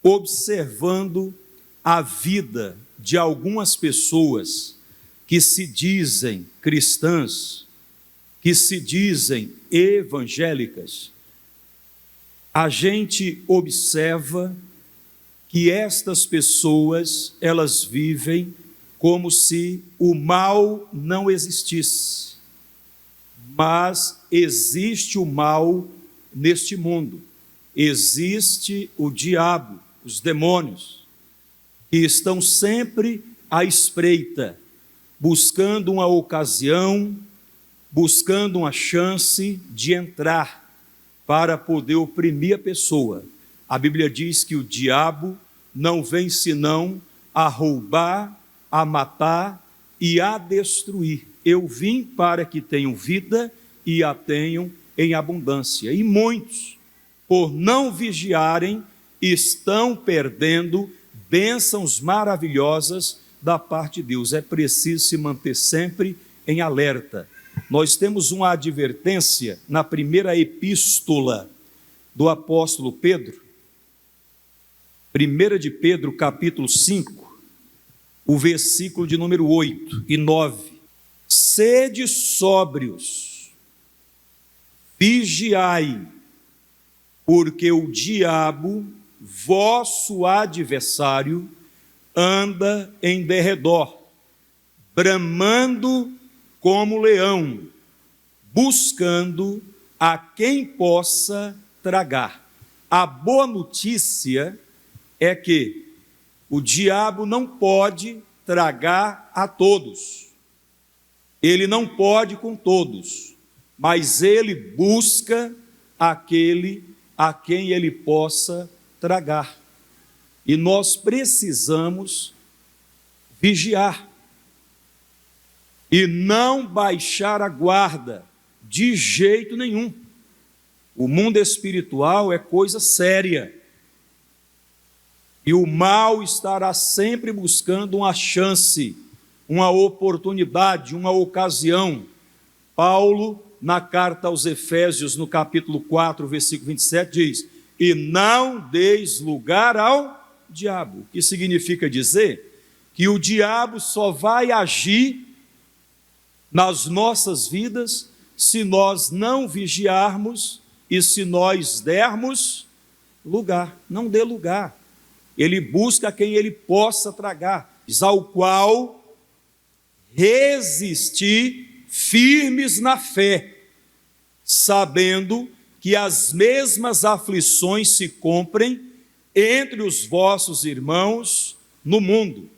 observando a vida de algumas pessoas que se dizem cristãs, que se dizem evangélicas, a gente observa que estas pessoas, elas vivem como se o mal não existisse. Mas existe o mal neste mundo, existe o diabo, os demônios, que estão sempre à espreita, buscando uma ocasião, buscando uma chance de entrar para poder oprimir a pessoa. A Bíblia diz que o diabo não vem senão a roubar, a matar e a destruir. Eu vim para que tenham vida e a tenham em abundância. E muitos, por não vigiarem, estão perdendo bênçãos maravilhosas da parte de Deus. É preciso se manter sempre em alerta. Nós temos uma advertência na primeira epístola do apóstolo Pedro, 1 de Pedro, capítulo 5, o versículo de número 8 e 9. Sede sóbrios, vigiai, porque o diabo, vosso adversário, anda em derredor, bramando como leão, buscando a quem possa tragar. A boa notícia é que o diabo não pode tragar a todos, ele não pode com todos, mas ele busca aquele a quem ele possa tragar. E nós precisamos vigiar e não baixar a guarda de jeito nenhum. O mundo espiritual é coisa séria e o mal estará sempre buscando uma chance, uma oportunidade, uma ocasião. Paulo, na carta aos Efésios, no capítulo 4, versículo 27, diz: e não deis lugar ao diabo, que significa dizer que o diabo só vai agir nas nossas vidas se nós não vigiarmos e se nós dermos lugar. Não dê lugar. Ele busca quem ele possa tragar, ao qual resistir firmes na fé, sabendo que as mesmas aflições se cumprem entre os vossos irmãos no mundo.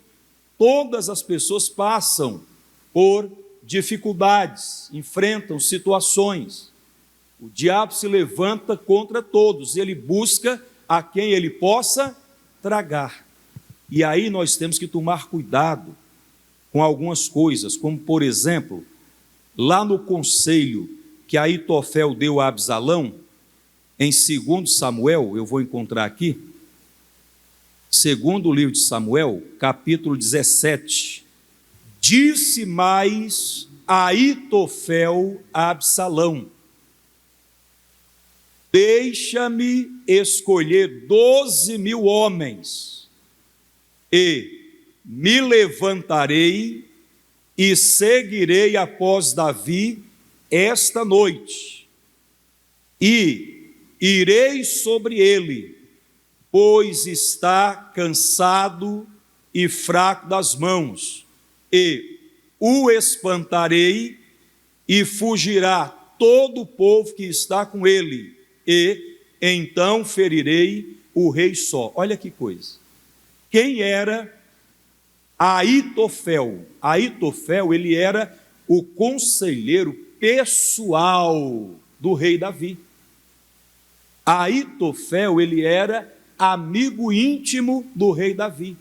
Todas as pessoas passam por dificuldades, enfrentam situações. O diabo se levanta contra todos, ele busca a quem ele possa tragar. E aí nós temos que tomar cuidado com algumas coisas, como por exemplo, lá no conselho que Aitofel deu a Absalão, em 2 Samuel, eu vou encontrar aqui, segundo livro de Samuel, capítulo 17, disse mais Aitofel a Absalão: deixa-me escolher 12.000 homens, e me levantarei e seguirei após Davi esta noite, e irei sobre ele, pois está cansado e fraco das mãos, e o espantarei, e fugirá todo o povo que está com ele, e então ferirei o rei só. Olha que coisa. Quem era Aitofel? Aitofel, ele era o conselheiro pessoal do rei Davi. Aitofel, ele era amigo íntimo do rei Davi.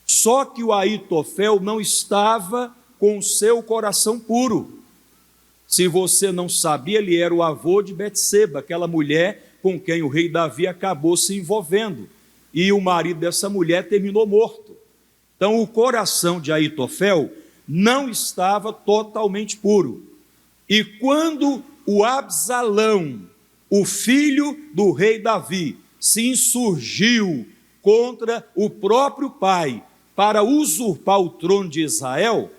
Só que o Aitofel não estava com o seu coração puro. Se você não sabia, ele era o avô de Betseba, aquela mulher com quem o rei Davi acabou se envolvendo. E o marido dessa mulher terminou morto. Então o coração de Aitofel não estava totalmente puro. E quando o Absalão, o filho do rei Davi, se insurgiu contra o próprio pai para usurpar o trono de Israel,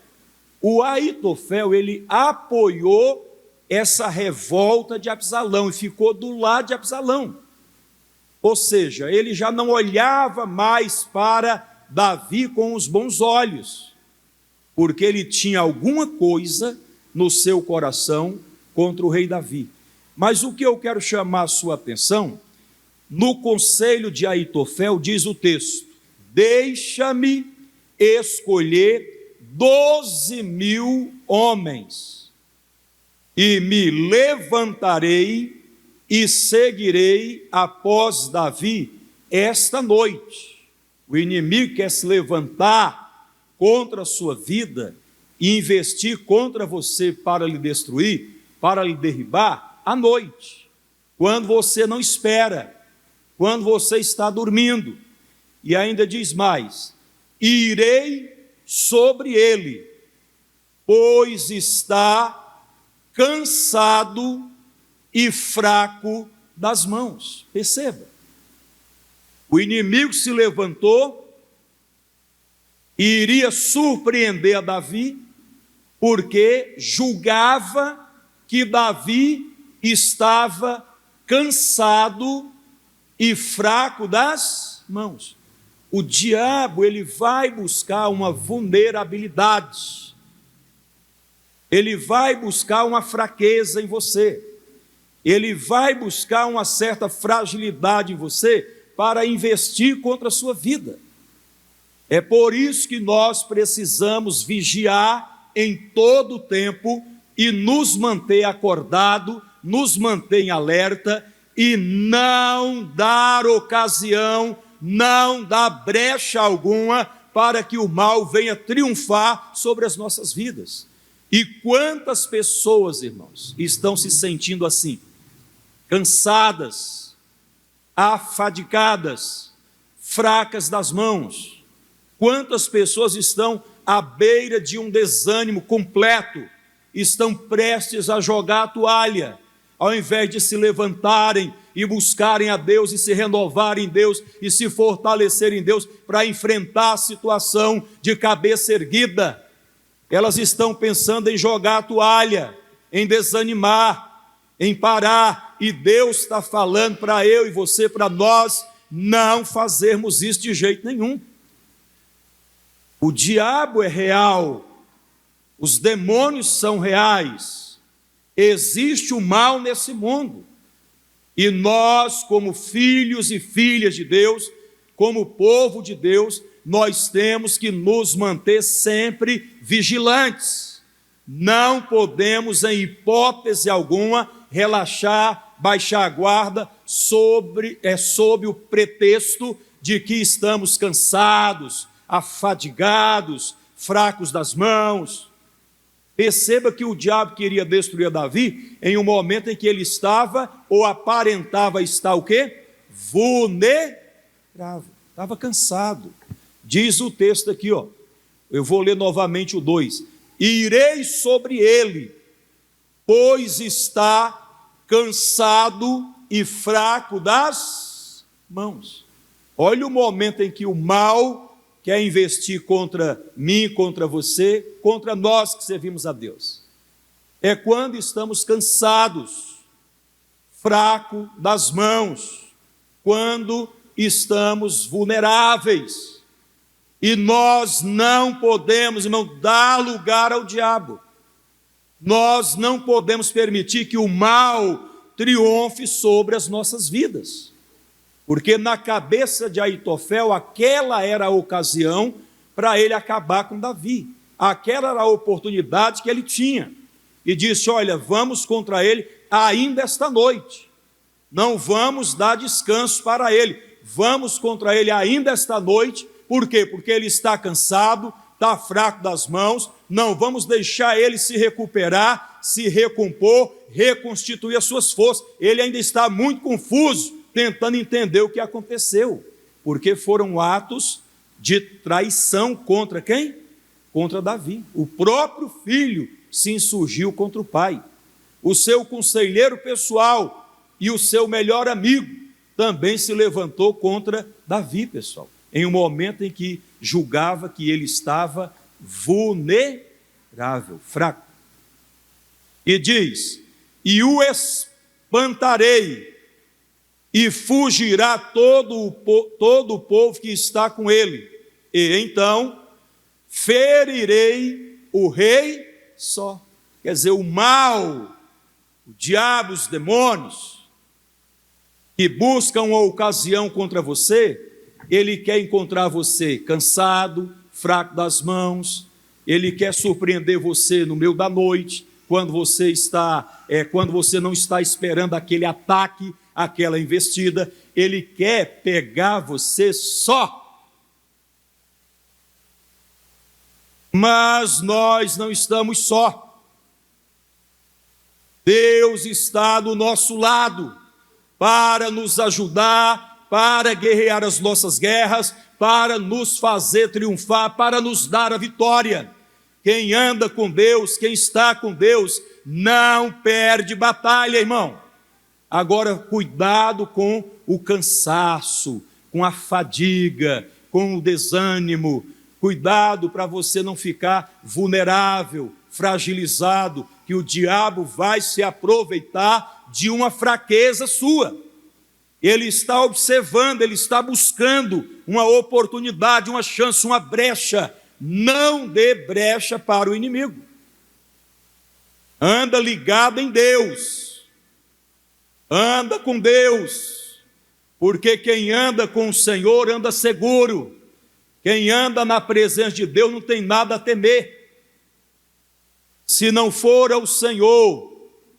o Aitofel, ele apoiou essa revolta de Absalão e ficou do lado de Absalão. Ou seja, ele já não olhava mais para Davi com os bons olhos, porque ele tinha alguma coisa no seu coração contra o rei Davi. Mas o que eu quero chamar a sua atenção, no conselho de Aitofel diz o texto: deixa-me escolher 12.000 homens, e me levantarei e seguirei após Davi esta noite. O inimigo quer se levantar contra a sua vida e investir contra você para lhe destruir, para lhe derribar, à noite, quando você não espera, quando você está dormindo. E ainda diz mais: irei sobre ele, pois está cansado e fraco das mãos. Perceba, o inimigo se levantou e iria surpreender a Davi, porque julgava que Davi estava cansado e fraco das mãos. O diabo, ele vai buscar uma vulnerabilidade, ele vai buscar uma fraqueza em você, ele vai buscar uma certa fragilidade em você para investir contra a sua vida. É por isso que nós precisamos vigiar em todo o tempo e nos manter acordado, nos manter em alerta e não dar ocasião, não dar brecha alguma para que o mal venha triunfar sobre as nossas vidas. E quantas pessoas, irmãos, estão se sentindo assim, cansadas, afadigadas, fracas das mãos? Quantas pessoas estão à beira de um desânimo completo, estão prestes a jogar a toalha, ao invés de se levantarem e buscarem a Deus e se renovarem em Deus e se fortalecerem em Deus para enfrentar a situação de cabeça erguida. Elas estão pensando em jogar a toalha, em desanimar, em parar, e Deus está falando para eu e você, para nós, não fazermos isso de jeito nenhum. O diabo é real, os demônios são reais, existe o mal nesse mundo, e nós, como filhos e filhas de Deus, como povo de Deus, nós temos que nos manter sempre vigilantes. Não podemos, em hipótese alguma, relaxar, baixar a guarda sob o pretexto de que estamos cansados, afadigados, fracos das mãos. Perceba que o diabo queria destruir Davi em um momento em que ele estava, ou aparentava estar o quê? Vulnerável, estava cansado. Diz o texto aqui, ó, eu vou ler novamente o 2: irei sobre ele, pois está cansado e fraco das mãos. Olha o momento em que o mal quer investir contra mim, contra você, contra nós que servimos a Deus. É quando estamos cansados, fracos das mãos, quando estamos vulneráveis. E nós não podemos, irmão, dar lugar ao diabo. Nós não podemos permitir que o mal triunfe sobre as nossas vidas. Porque na cabeça de Aitofel, aquela era a ocasião para ele acabar com Davi. Aquela era a oportunidade que ele tinha. E disse: olha, vamos contra ele ainda esta noite. Não vamos dar descanso para ele. Vamos contra ele ainda esta noite. Por quê? Porque ele está cansado, está fraco das mãos. Não vamos deixar ele se recuperar, se recompor, reconstituir as suas forças. Ele ainda está muito confuso, tentando entender o que aconteceu, porque foram atos de traição contra quem? Contra Davi. O próprio filho se insurgiu contra o pai. O seu conselheiro pessoal e o seu melhor amigo também se levantou contra Davi, pessoal, em um momento em que julgava que ele estava vulnerável, fraco. E diz: e o espantarei, e fugirá todo o povo que está com ele, e então ferirei o rei só. Quer dizer, o mal, o diabo, os demônios, que buscam uma ocasião contra você, ele quer encontrar você cansado, fraco das mãos, ele quer surpreender você no meio da noite, quando você não está esperando aquele ataque, aquela investida, ele quer pegar você só. Mas nós não estamos só. Deus está do nosso lado para nos ajudar, para guerrear as nossas guerras, para nos fazer triunfar, para nos dar a vitória. Quem anda com Deus, quem está com Deus, não perde batalha, irmão. Agora, cuidado com o cansaço, com a fadiga, com o desânimo. Cuidado para você não ficar vulnerável, fragilizado, que o diabo vai se aproveitar de uma fraqueza sua. Ele está observando, ele está buscando uma oportunidade, uma chance, uma brecha. Não dê brecha para o inimigo. Anda ligado em Deus. Anda com Deus. Porque quem anda com o Senhor anda seguro. Quem anda na presença de Deus não tem nada a temer. Se não for o Senhor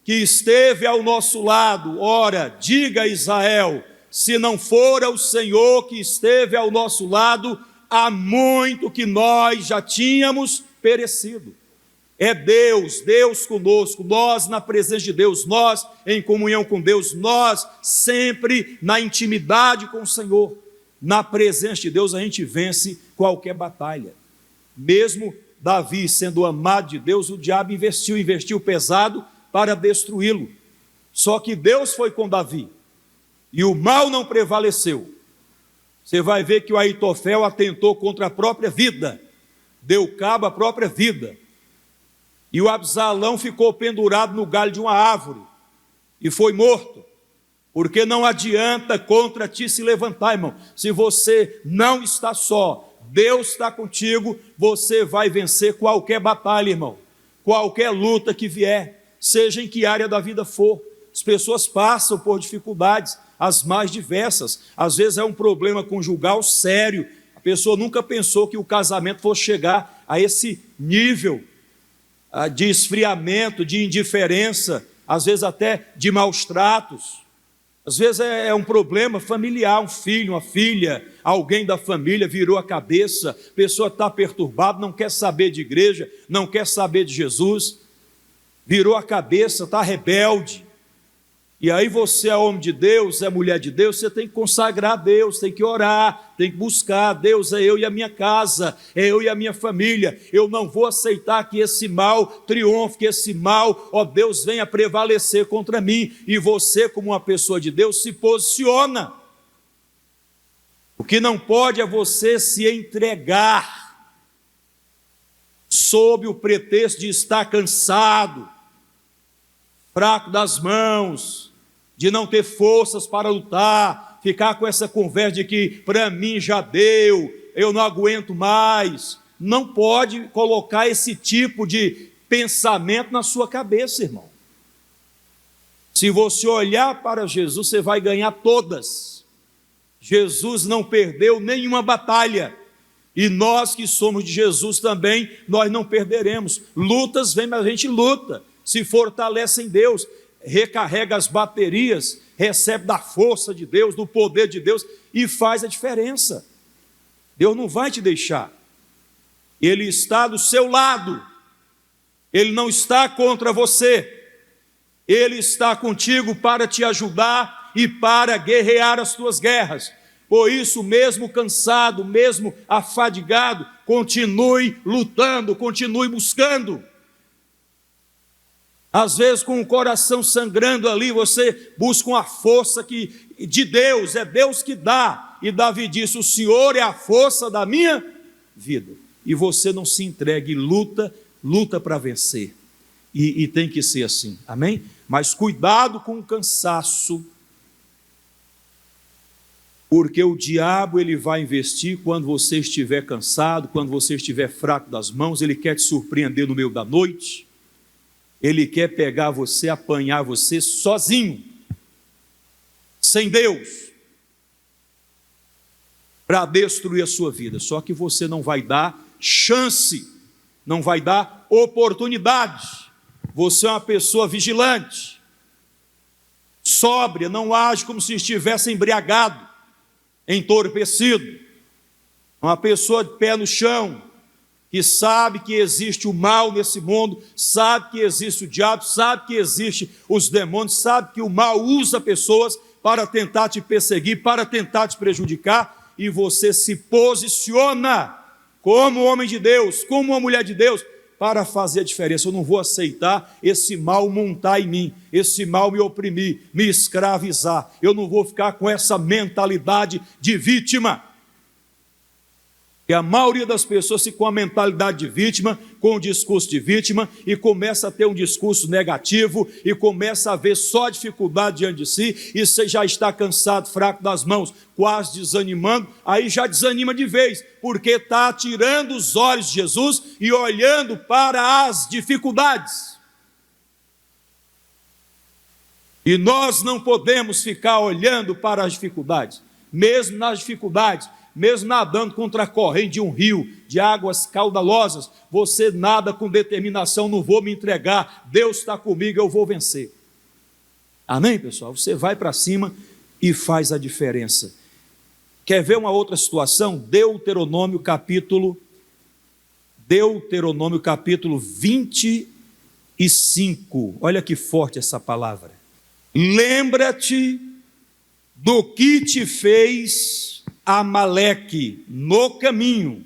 que esteve ao nosso lado, ora, diga a Israel, se não for o Senhor que esteve ao nosso lado, há muito que nós já tínhamos perecido. É Deus, Deus conosco, nós na presença de Deus, nós em comunhão com Deus, nós sempre na intimidade com o Senhor. Na presença de Deus a gente vence qualquer batalha. Mesmo Davi sendo amado de Deus, o diabo investiu pesado para destruí-lo. Só que Deus foi com Davi e o mal não prevaleceu. Você vai ver que o Aitofel atentou contra a própria vida, deu cabo à própria vida. E o Absalão ficou pendurado no galho de uma árvore e foi morto. Porque não adianta contra ti se levantar, irmão. Se você não está só, Deus está contigo, você vai vencer qualquer batalha, irmão. Qualquer luta que vier, seja em que área da vida for. As pessoas passam por dificuldades, as mais diversas. Às vezes é um problema conjugal sério. A pessoa nunca pensou que o casamento fosse chegar a esse nível de esfriamento, de indiferença, às vezes até de maus tratos. Às vezes é um problema familiar, um filho, uma filha, alguém da família virou a cabeça, a pessoa está perturbada, não quer saber de igreja, não quer saber de Jesus, virou a cabeça, está rebelde. E aí você é homem de Deus, é mulher de Deus, você tem que consagrar a Deus, tem que orar, tem que buscar. Deus é eu e a minha casa, é eu e a minha família. Eu não vou aceitar que esse mal triunfe, que esse mal, ó Deus, venha prevalecer contra mim. E você, como uma pessoa de Deus, se posiciona. O que não pode é você se entregar sob o pretexto de estar cansado, fraco das mãos, de não ter forças para lutar, ficar com essa conversa de que para mim já deu, eu não aguento mais. Não pode colocar esse tipo de pensamento na sua cabeça, irmão. Se você olhar para Jesus, você vai ganhar todas. Jesus não perdeu nenhuma batalha. E nós que somos de Jesus também, nós não perderemos. Lutas vêm, mas a gente luta. Se fortalece em Deus, recarrega as baterias, recebe da força de Deus, do poder de Deus e faz a diferença. Deus não vai te deixar. Ele está do seu lado. Ele não está contra você. Ele está contigo para te ajudar e para guerrear as tuas guerras. Por isso, mesmo cansado, mesmo afadigado, continue lutando, continue buscando. Às vezes com o coração sangrando ali, você busca uma força de Deus, é Deus que dá. E Davi disse: o Senhor é a força da minha vida. E você não se entrega e luta para vencer. E tem que ser assim, amém? Mas cuidado com o cansaço, porque o diabo ele vai investir quando você estiver cansado, quando você estiver fraco das mãos. Ele quer te surpreender no meio da noite, ele quer pegar você, apanhar você sozinho, sem Deus, para destruir a sua vida. Só que você não vai dar chance, não vai dar oportunidade. Você é uma pessoa vigilante, sóbria, não age como se estivesse embriagado, entorpecido. Uma pessoa de pé no chão, que sabe que existe o mal nesse mundo, sabe que existe o diabo, sabe que existe os demônios, sabe que o mal usa pessoas para tentar te perseguir, para tentar te prejudicar, e você se posiciona como homem de Deus, como uma mulher de Deus, para fazer a diferença. Eu não vou aceitar esse mal montar em mim, esse mal me oprimir, me escravizar. Eu não vou ficar com essa mentalidade de vítima. E a maioria das pessoas fica com a mentalidade de vítima, com o discurso de vítima, e começa a ter um discurso negativo, e começa a ver só dificuldade diante de si, e você já está cansado, fraco das mãos, quase desanimando, aí já desanima de vez, porque está tirando os olhos de Jesus e olhando para as dificuldades. E nós não podemos ficar olhando para as dificuldades, mesmo nas dificuldades, mesmo nadando contra a corrente de um rio, de águas caudalosas, você nada com determinação: não vou me entregar, Deus está comigo, eu vou vencer. Amém, pessoal? Você vai para cima e faz a diferença. Quer ver uma outra situação? Deuteronômio capítulo 25, olha que forte essa palavra. Lembra-te do que te fez Amaleque no caminho,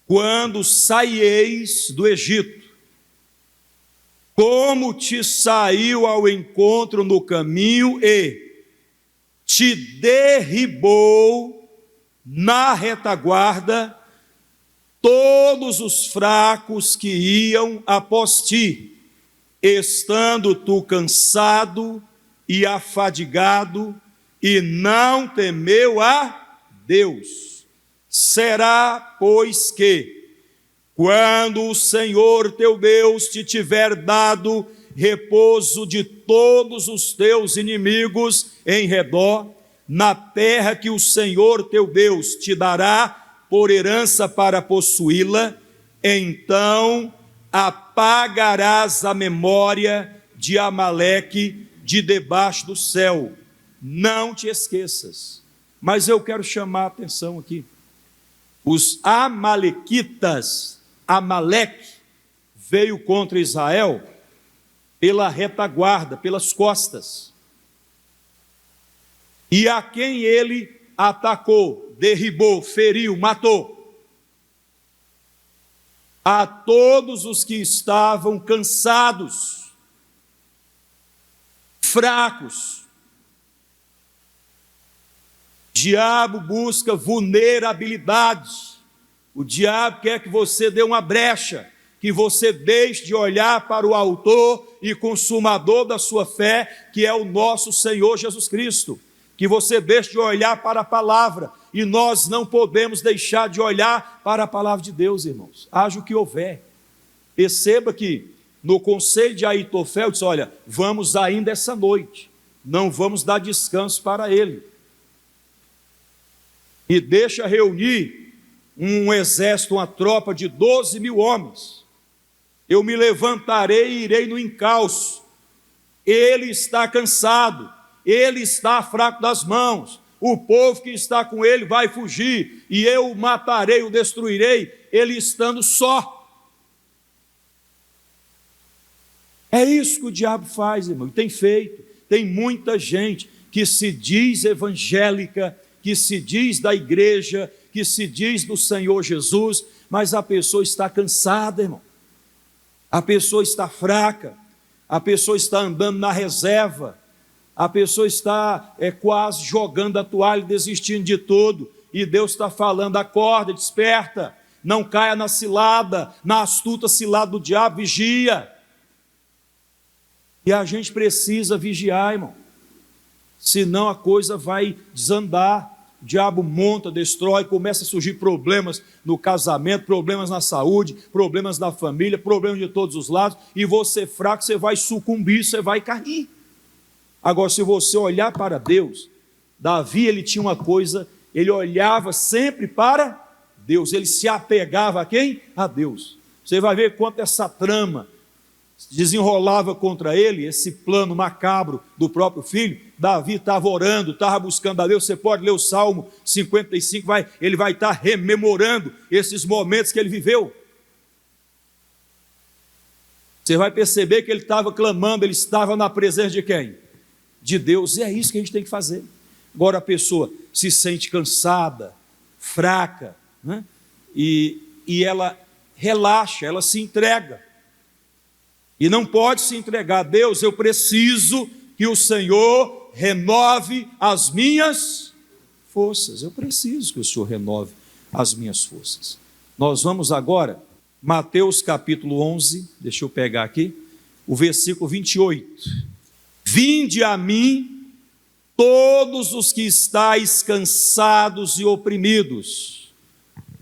quando saíeis do Egito, como te saiu ao encontro no caminho e te derribou na retaguarda todos os fracos que iam após ti, estando tu cansado e afadigado, e não temeu a Deus. Será, pois, que, quando o Senhor teu Deus te tiver dado repouso de todos os teus inimigos em redor, na terra que o Senhor teu Deus te dará por herança para possuí-la, então apagarás a memória de Amaleque de debaixo do céu. Não te esqueças. Mas eu quero chamar a atenção aqui. Os amalequitas, Amaleque veio contra Israel pela retaguarda, pelas costas. E a quem ele atacou, derribou, feriu, matou? A todos os que estavam cansados, fracos. O diabo busca vulnerabilidade. O diabo quer que você dê uma brecha, que você deixe de olhar para o autor e consumador da sua fé, que é o nosso Senhor Jesus Cristo. Que você deixe de olhar para a palavra, e nós não podemos deixar de olhar para a palavra de Deus, irmãos. Haja o que houver. Perceba que no conselho de Aitofel disse: olha, vamos ainda essa noite, não vamos dar descanso para ele. E deixa reunir um exército, uma tropa de 12 mil homens. Eu me levantarei e irei no encalço. Ele está cansado, ele está fraco das mãos, o povo que está com ele vai fugir, e eu o matarei, o destruirei, ele estando só. É isso que o diabo faz, irmão, e tem feito. Tem muita gente que se diz evangélica, que se diz da igreja, que se diz do Senhor Jesus, mas a pessoa está cansada, irmão. A pessoa está fraca. a pessoa está andando na reserva, a pessoa está quase jogando a toalha, desistindo de tudo, e Deus está falando: acorda, desperta, não caia na cilada, na astuta cilada do diabo, vigia. E a gente precisa vigiar, irmão, senão a coisa vai desandar. O diabo monta, destrói, começa a surgir problemas no casamento, problemas na saúde, problemas na família, problemas de todos os lados, e você fraco, você vai sucumbir, você vai cair. Agora, se você olhar para Deus, Davi, ele tinha uma coisa, ele olhava sempre para Deus, ele se apegava a quem? A Deus. Você vai ver quanto essa trama desenrolava contra ele, esse plano macabro do próprio filho. Davi estava orando, estava buscando a Deus. Você pode ler o Salmo 55, ele vai estar rememorando esses momentos que ele viveu. Você vai perceber que ele estava clamando, ele estava na presença de quem? De Deus. E é isso que a gente tem que fazer. Agora a pessoa se sente cansada, fraca, né? e ela relaxa, ela se entrega. E não pode se entregar a Deus. Eu preciso que o Senhor renove as minhas forças. Eu preciso que o Senhor renove as minhas forças. Nós vamos agora, Mateus capítulo 11, deixa eu pegar aqui, o versículo 28. Vinde a mim, todos os que estáis cansados e oprimidos,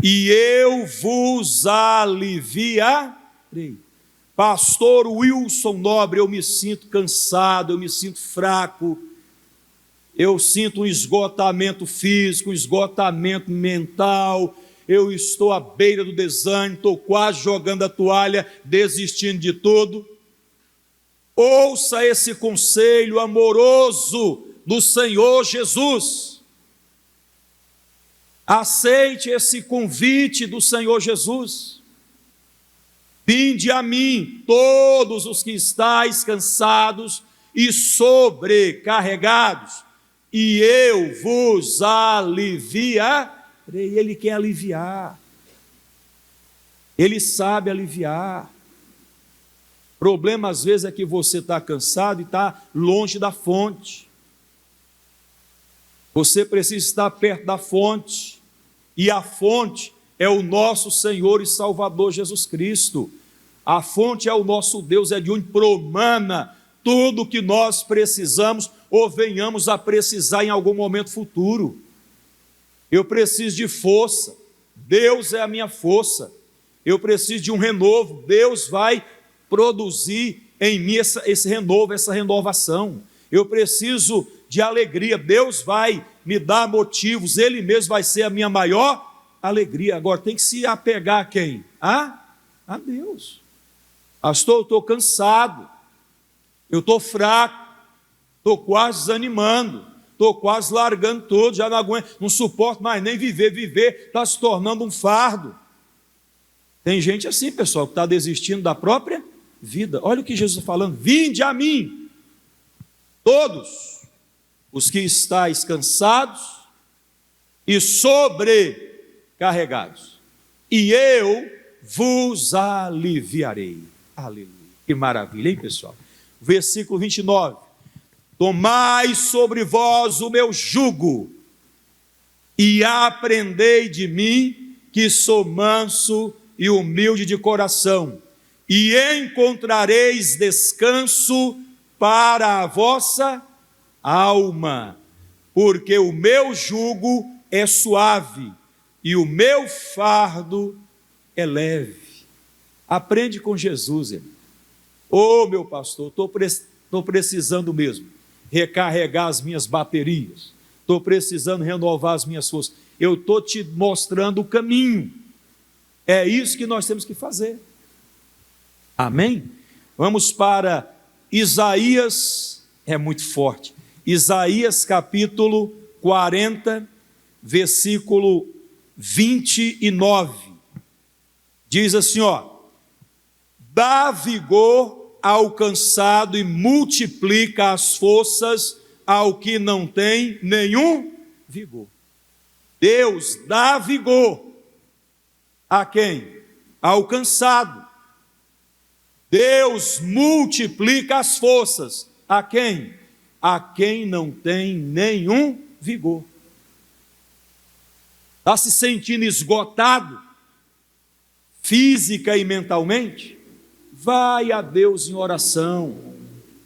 e eu vos aliviarei. Pastor Wilson Nobre, eu me sinto cansado, eu me sinto fraco, eu sinto um esgotamento físico, um esgotamento mental, eu estou à beira do desânimo, estou quase jogando a toalha, desistindo de tudo. Ouça esse conselho amoroso do Senhor Jesus. Aceite esse convite do Senhor Jesus. Vinde a mim, todos os que estáis cansados e sobrecarregados, e eu vos aliviarei. Ele quer aliviar, ele sabe aliviar. O problema às vezes é que você está cansado e está longe da fonte. Você precisa estar perto da fonte, e a fonte é o nosso Senhor e Salvador Jesus Cristo. A fonte é o nosso Deus, é de onde promana tudo que nós precisamos ou venhamos a precisar em algum momento futuro. Eu preciso de força, Deus é a minha força. Eu preciso de um renovo, Deus vai produzir em mim esse renovo, essa renovação. Eu preciso de alegria, Deus vai me dar motivos, Ele mesmo vai ser a minha maior alegria. Agora tem que se apegar a quem? A Deus. Pastor, eu estou cansado, eu estou fraco, estou quase desanimando, estou quase largando tudo, já não aguento, não suporto mais nem viver está se tornando um fardo. Tem gente assim, pessoal, que está desistindo da própria vida. Olha o que Jesus está falando: vinde a mim, todos os que estáis cansados e sobrecarregados, e eu vos aliviarei. Aleluia, que maravilha, hein, pessoal? Versículo 29. Tomai sobre vós o meu jugo, e aprendei de mim, que sou manso e humilde de coração, e encontrareis descanso para a vossa alma, porque o meu jugo é suave, e o meu fardo é leve. Aprende com Jesus, irmão. Ô meu pastor, estou precisando mesmo recarregar as minhas baterias, estou precisando renovar as minhas forças. Eu estou te mostrando o caminho. É isso que nós temos que fazer. Amém? Vamos para Isaías, é muito forte. Isaías capítulo 40, versículo 29. Diz assim, dá vigor ao cansado e multiplica as forças ao que não tem nenhum vigor. Deus dá vigor a quem? Ao cansado. Deus multiplica as forças. A quem? A quem não tem nenhum vigor. Está se sentindo esgotado, física e mentalmente? Vai a Deus em oração,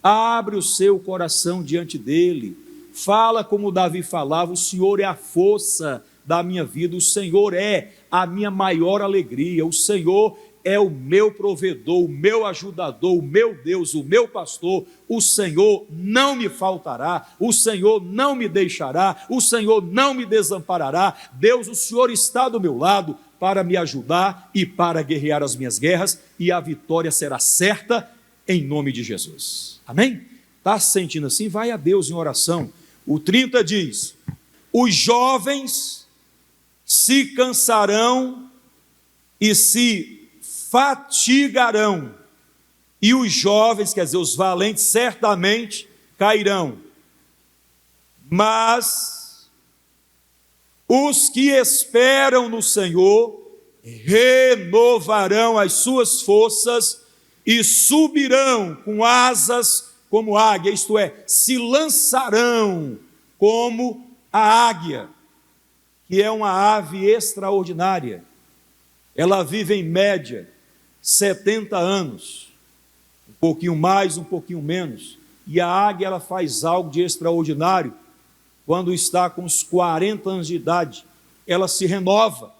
abre o seu coração diante dele, fala como Davi falava: o Senhor é a força da minha vida, o Senhor é a minha maior alegria, o Senhor é o meu provedor, o meu ajudador, o meu Deus, o meu pastor. O Senhor não me faltará, o Senhor não me deixará, o Senhor não me desamparará. Deus, o Senhor está do meu lado para me ajudar e para guerrear as minhas guerras, e a vitória será certa em nome de Jesus. Amém? Está se sentindo assim? Vai a Deus em oração. O 30 diz: os jovens se cansarão e se fatigarão, e os jovens, quer dizer, os valentes, certamente cairão, mas os que esperam no Senhor renovarão as suas forças e subirão com asas como águia, isto é, se lançarão como a águia, que é uma ave extraordinária. Ela vive em média 70 anos, um pouquinho mais, um pouquinho menos, e a águia ela faz algo de extraordinário. Quando está com os 40 anos de idade, ela se renova,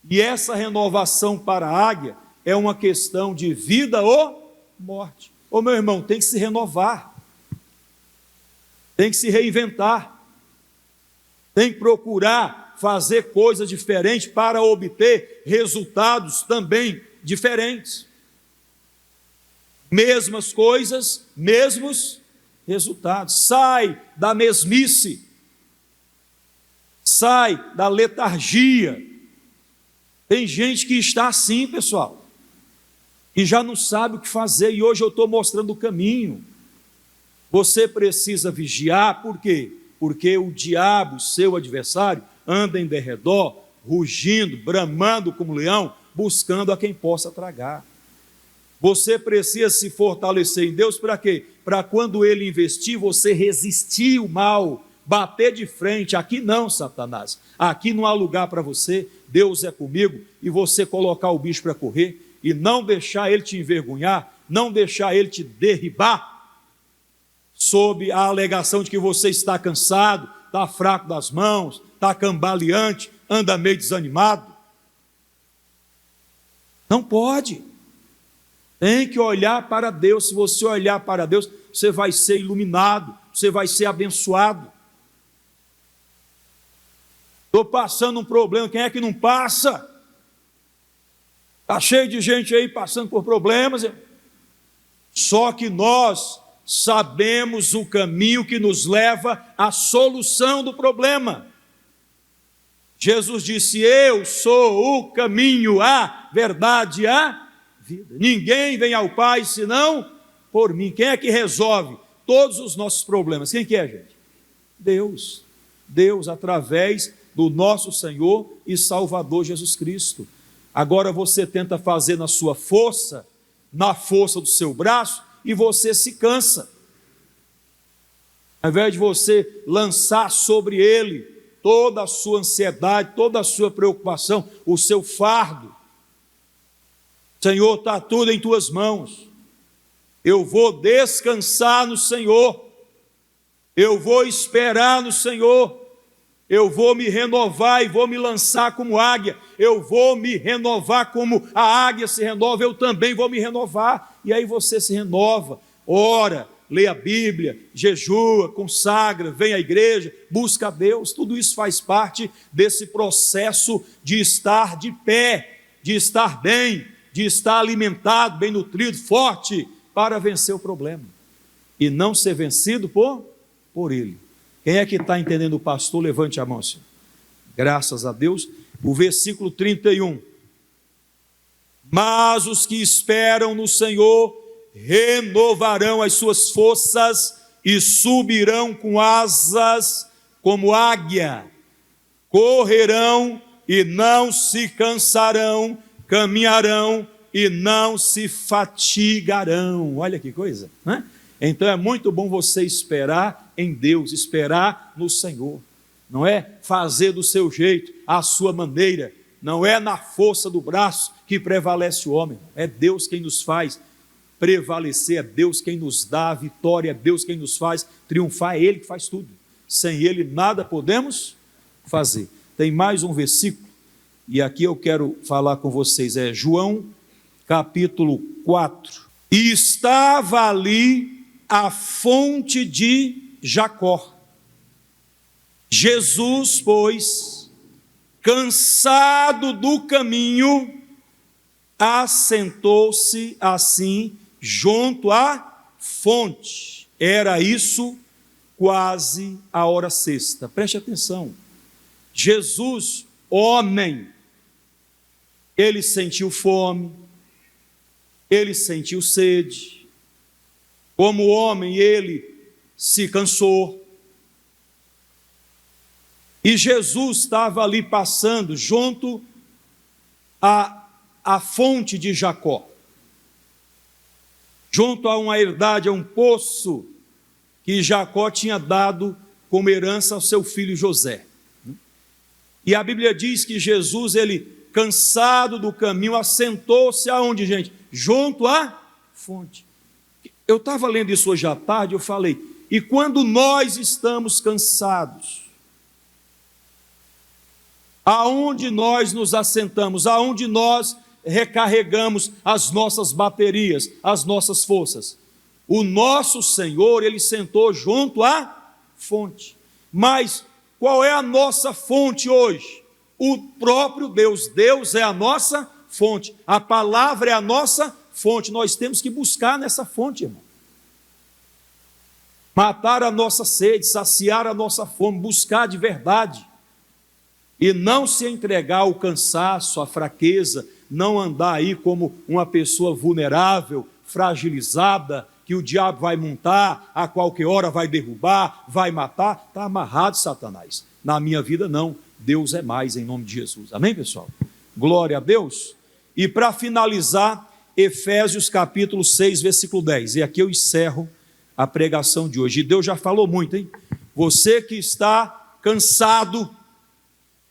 e essa renovação para a águia é uma questão de vida ou morte. Ô meu irmão, tem que se renovar, tem que se reinventar, tem que procurar fazer coisas diferentes para obter resultados também diferentes. Mesmas coisas, mesmos resultados. Sai da mesmice, sai da letargia. Tem gente que está assim, pessoal, e já não sabe o que fazer, e hoje eu estou mostrando o caminho. Você precisa vigiar, por quê? Porque o diabo, seu adversário, anda em derredor, rugindo, bramando como leão, buscando a quem possa tragar. Você precisa se fortalecer em Deus para quê? Para quando ele investir, você resistir o mal, bater de frente. Aqui não, Satanás, aqui não há lugar para você, Deus é comigo, e você colocar o bicho para correr, e não deixar ele te envergonhar, não deixar ele te derribar, sob a alegação de que você está cansado, está fraco das mãos, está cambaleante, anda meio desanimado. Não pode. Tem que olhar para Deus. Se você olhar para Deus, você vai ser iluminado, você vai ser abençoado. Estou passando um problema, quem é que não passa? Está cheio de gente aí passando por problemas. Só que nós sabemos o caminho que nos leva à solução do problema. Jesus disse: eu sou o caminho, a verdade e a vida. Ninguém vem ao Pai senão por mim. Quem é que resolve todos os nossos problemas? Quem que é, gente? Deus. Deus, através do nosso Senhor e Salvador Jesus Cristo. Agora você tenta fazer na sua força, na força do seu braço, e você se cansa. Ao invés de você lançar sobre ele toda a sua ansiedade, toda a sua preocupação, o seu fardo. Senhor, está tudo em tuas mãos. Eu vou descansar no Senhor. Eu vou esperar no Senhor. Eu vou me renovar e vou me lançar como águia. Eu vou me renovar como a águia se renova. Eu também vou me renovar. E aí você se renova, ora, lê a Bíblia, jejua, consagra, vem à igreja, busca a Deus. Tudo isso faz parte desse processo de estar de pé, de estar bem, de estar alimentado, bem nutrido, forte, para vencer o problema. E não ser vencido por ele. Quem é que está entendendo o pastor? Levante a mão, senhor. Graças a Deus. O versículo 31. Mas os que esperam no Senhor renovarão as suas forças e subirão com asas como águia. Correrão e não se cansarão, caminharão e não se fatigarão. Olha que coisa, né? Então é muito bom você esperar em Deus, esperar no Senhor. Não é fazer do seu jeito, à sua maneira, não é na força do braço que prevalece o homem, é Deus quem nos faz prevalecer, é Deus quem nos dá a vitória, é Deus quem nos faz triunfar, é Ele que faz tudo. Sem Ele nada podemos fazer. Tem mais um versículo, e aqui eu quero falar com vocês, é João capítulo 4. E estava ali a fonte de Jacó. Jesus, pois, cansado do caminho, assentou-se assim junto à fonte. Era isso quase a hora sexta. Preste atenção. Jesus, homem, ele sentiu fome, ele sentiu sede. Como homem, ele se cansou. E Jesus estava ali passando junto à fonte de Jacó, junto a uma herdade, a um poço que Jacó tinha dado como herança ao seu filho José. E a Bíblia diz que Jesus, ele, cansado do caminho, assentou-se aonde, gente? Junto à fonte. Eu estava lendo isso hoje à tarde, eu falei, e quando nós estamos cansados, aonde nós nos assentamos, aonde nós recarregamos as nossas baterias, as nossas forças? O nosso Senhor, ele sentou junto à fonte. Mas qual é a nossa fonte hoje? O próprio Deus. Deus é a nossa fonte. A palavra é a nossa fonte. Nós temos que buscar nessa fonte, irmão. Matar a nossa sede, saciar a nossa fome, buscar de verdade. E não se entregar ao cansaço, à fraqueza, não andar aí como uma pessoa vulnerável, fragilizada, que o diabo vai montar, a qualquer hora vai derrubar, vai matar. Está amarrado, Satanás. Na minha vida não, Deus é mais, em nome de Jesus. Amém, pessoal? Glória a Deus. E para finalizar, Efésios capítulo 6, versículo 10. E aqui eu encerro a pregação de hoje. E Deus já falou muito, hein? Você que está cansado,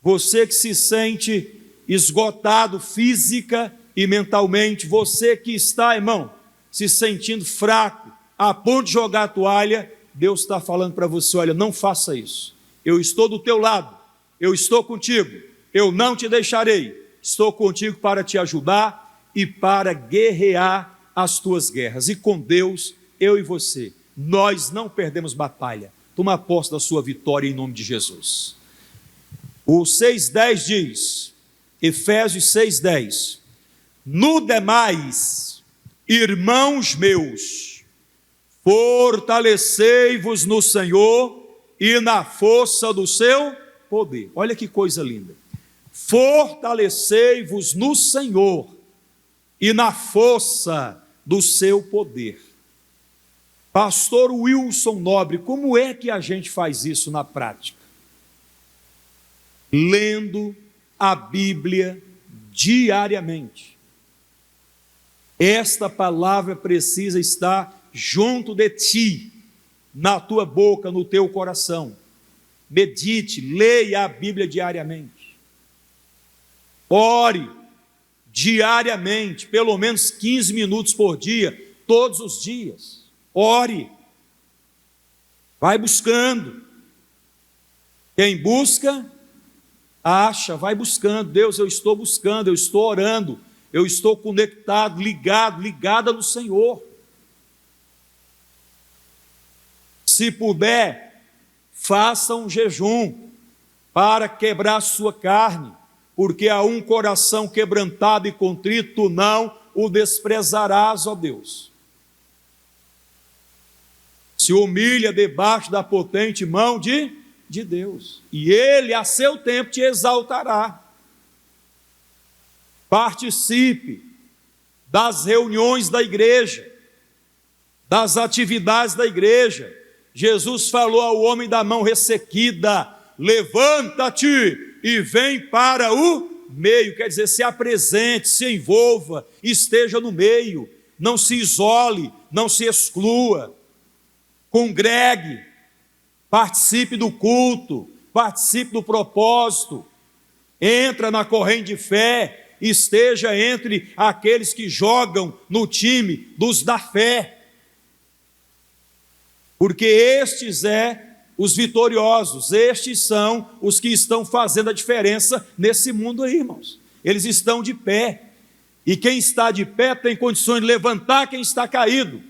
você que se sente esgotado física e mentalmente, você que está, irmão, se sentindo fraco, a ponto de jogar a toalha, Deus está falando para você, olha, não faça isso. Eu estou do teu lado, eu estou contigo, eu não te deixarei, estou contigo para te ajudar e para guerrear as tuas guerras. E com Deus, eu e você, nós não perdemos batalha. Toma posse da sua vitória em nome de Jesus. O 6,10 diz, Efésios 6,10, no demais, irmãos meus, fortalecei-vos no Senhor e na força do seu poder. Olha que coisa linda. Fortalecei-vos no Senhor e na força do seu poder. Pastor Wilson Nobre, como é que a gente faz isso na prática? Lendo a Bíblia diariamente. Esta palavra precisa estar junto de ti, na tua boca, no teu coração. Medite, leia a Bíblia diariamente. Ore diariamente, pelo menos 15 minutos por dia, todos os dias. Ore. Vai buscando. Quem busca, acha, vai buscando. Deus, eu estou buscando, eu estou orando, eu estou conectado, ligada no Senhor. Se puder, faça um jejum para quebrar a sua carne, porque a um coração quebrantado e contrito, tu não o desprezarás, ó Deus. Se humilha debaixo da potente mão de Deus, e Ele a seu tempo te exaltará. Participe das reuniões da igreja, das atividades da igreja. Jesus falou ao homem da mão ressequida, levanta-te e vem para o meio, quer dizer, se apresente, se envolva, esteja no meio, não se isole, não se exclua, congregue, participe do culto, participe do propósito, entra na corrente de fé, esteja entre aqueles que jogam no time dos da fé, porque estes os vitoriosos, estes são os que estão fazendo a diferença nesse mundo aí, irmãos. Eles estão de pé, e quem está de pé tem condições de levantar quem está caído.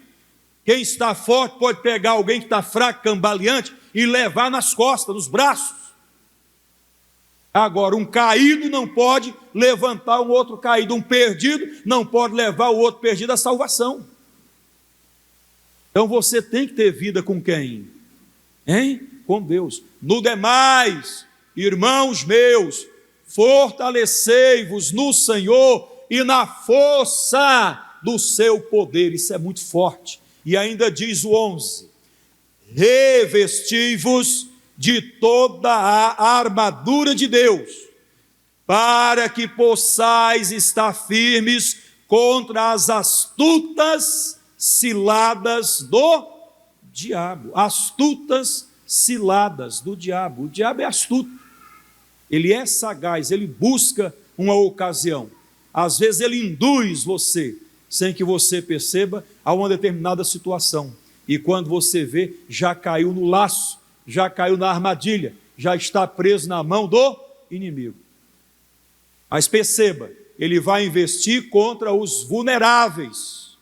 Quem está forte pode pegar alguém que está fraco, cambaleante, e levar nas costas, nos braços. Agora, um caído não pode levantar um outro caído, um perdido não pode levar o outro perdido à salvação. Então você tem que ter vida com quem? Com Deus. No demais, irmãos meus, fortalecei-vos no Senhor e na força do seu poder. Isso é muito forte. E ainda diz o 11: revesti-vos de toda a armadura de Deus, para que possais estar firmes contra as astutas ciladas do diabo. Astutas ciladas do diabo. O diabo é astuto, ele é sagaz, ele busca uma ocasião. Às vezes ele induz você, sem que você perceba, a uma determinada situação, e quando você vê, já caiu no laço, já caiu na armadilha, já está preso na mão do inimigo. Mas perceba, ele vai investir contra os vulneráveis,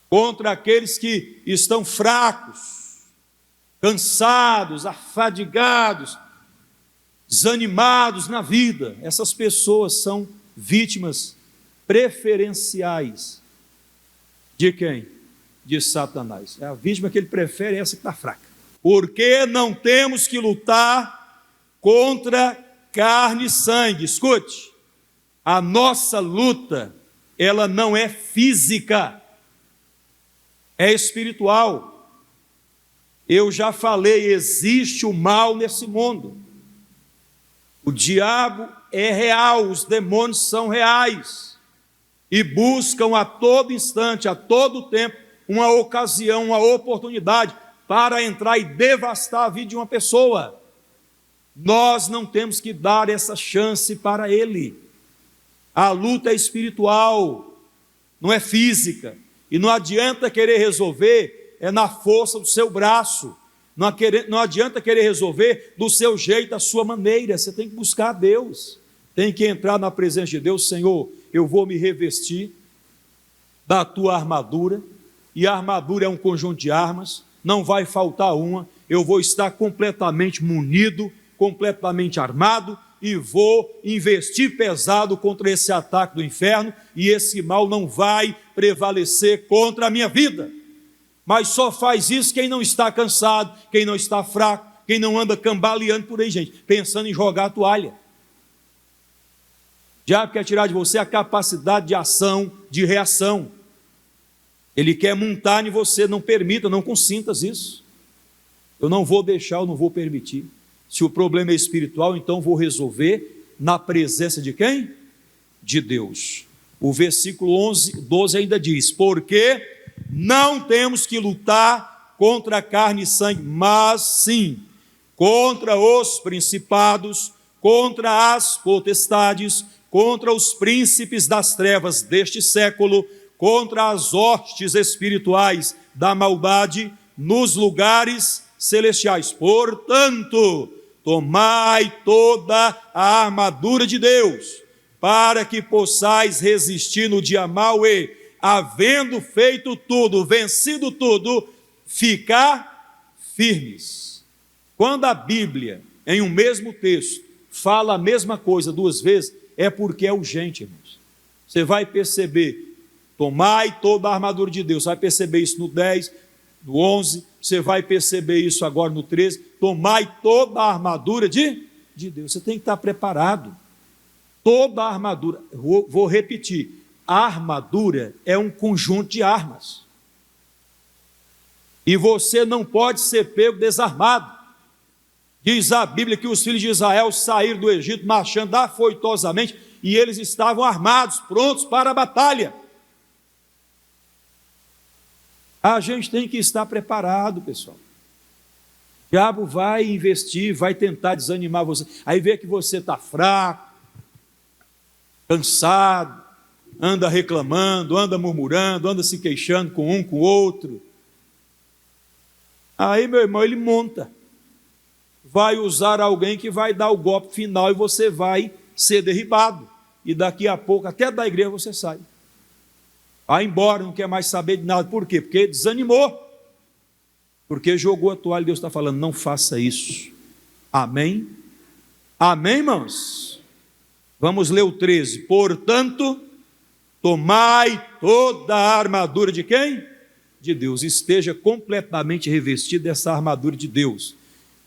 contra aqueles que estão fracos, cansados, afadigados, desanimados na vida. Essas pessoas são vítimas preferenciais de quem? De Satanás. É a vítima que ele prefere, essa que está fraca. Porque não temos que lutar contra carne e sangue. Escute, a nossa luta, ela não é física, é espiritual. Eu já falei, existe o mal nesse mundo. O diabo é real, os demônios são reais e buscam a todo instante, a todo tempo, uma ocasião, uma oportunidade para entrar e devastar a vida de uma pessoa. Nós não temos que dar essa chance para ele. A luta é espiritual, não é física. E não adianta querer resolver na força do seu braço, não adianta querer resolver do seu jeito, da sua maneira. Você tem que buscar a Deus, tem que entrar na presença de Deus. Senhor, eu vou me revestir da tua armadura, e a armadura é um conjunto de armas, não vai faltar uma, eu vou estar completamente munido, completamente armado, e vou investir pesado contra esse ataque do inferno, e esse mal não vai prevalecer contra a minha vida. Mas só faz isso quem não está cansado, quem não está fraco, quem não anda cambaleando por aí, gente, pensando em jogar a toalha. O diabo quer tirar de você a capacidade de ação, de reação. Ele quer montar em você, não permita, não consintas isso. Eu não vou deixar, eu não vou permitir. Se o problema é espiritual, então vou resolver na presença de quem? De Deus. O versículo 12 ainda diz: porque não temos que lutar contra carne e sangue, mas sim contra os principados, contra as potestades, contra os príncipes das trevas deste século, contra as hostes espirituais da maldade nos lugares celestiais. Portanto, tomai toda a armadura de Deus, para que possais resistir no dia mau e, havendo feito tudo, vencido tudo, ficar firmes. Quando a Bíblia, em um mesmo texto, fala a mesma coisa duas vezes, é porque é urgente, irmãos. Você vai perceber, tomai toda a armadura de Deus, você vai perceber isso no 10, no 11, você vai perceber isso agora no 13, tomai toda a armadura de Deus. Você tem que estar preparado. Toda a armadura, vou repetir, a armadura é um conjunto de armas. E você não pode ser pego desarmado. Diz a Bíblia que os filhos de Israel saíram do Egito marchando afoitosamente e eles estavam armados, prontos para a batalha. A gente tem que estar preparado, pessoal. O diabo vai investir, vai tentar desanimar você. Aí vê que você está fraco, cansado, anda reclamando, anda murmurando, anda se queixando com um, com o outro. Aí, meu irmão, ele monta. Vai usar alguém que vai dar o golpe final e você vai ser derribado. E daqui a pouco, até da igreja você sai. Vai embora, não quer mais saber de nada. Por quê? Porque desanimou. Porque jogou a toalha. Deus está falando, não faça isso. Amém? Amém, irmãos? Vamos ler o 13. Portanto, tomai toda a armadura de quem? De Deus. Esteja completamente revestido dessa armadura de Deus,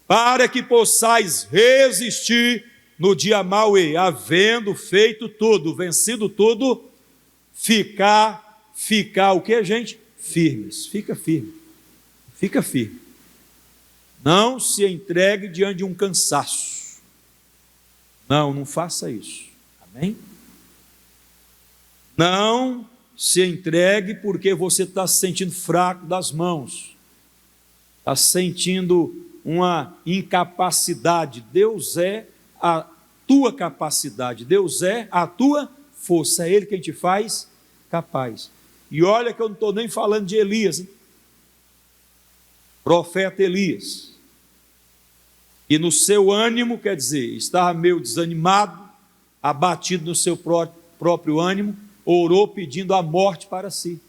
para que possais resistir no dia mau e, havendo feito tudo, vencido tudo, ficar o que, gente? Firmes. Fica firme. Fica firme. Não se entregue diante de um cansaço. Não faça isso. Amém? Não se entregue porque você está se sentindo fraco das mãos. Está sentindo uma incapacidade. Deus é a tua capacidade. Deus é a tua força. É Ele quem te faz capaz. E olha que eu não estou nem falando de Elias, hein? Profeta Elias, e no seu ânimo, quer dizer, estava meio desanimado, abatido no seu próprio ânimo, orou pedindo a morte para si.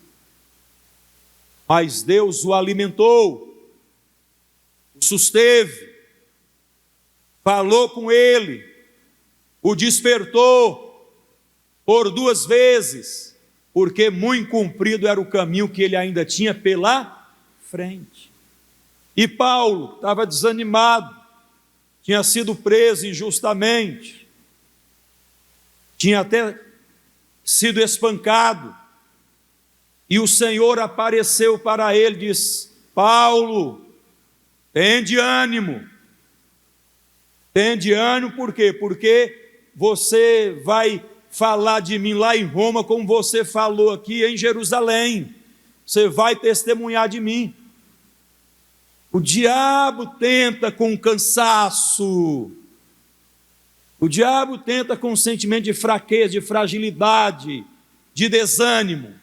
Mas Deus o alimentou, o susteve, falou com ele, o despertou por 2 vezes, porque muito comprido era o caminho que ele ainda tinha pela frente. E Paulo estava desanimado, tinha sido preso injustamente, tinha até sido espancado, e o Senhor apareceu para ele e disse: Paulo, tende ânimo, por quê? Porque você vai falar de mim lá em Roma, como você falou aqui em Jerusalém, você vai testemunhar de mim. O diabo tenta com cansaço, o diabo tenta com um sentimento de fraqueza, de fragilidade, de desânimo,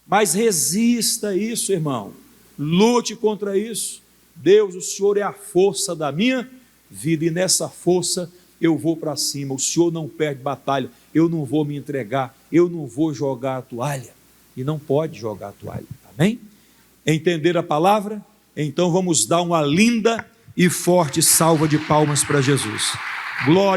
mas resista a isso, irmão, lute contra isso. Deus, o Senhor é a força da minha vida, e nessa força eu vou para cima. O Senhor não perde batalha, eu não vou me entregar, eu não vou jogar a toalha, e não pode jogar a toalha, amém? Entender a palavra? Então vamos dar uma linda e forte salva de palmas para Jesus. Glória.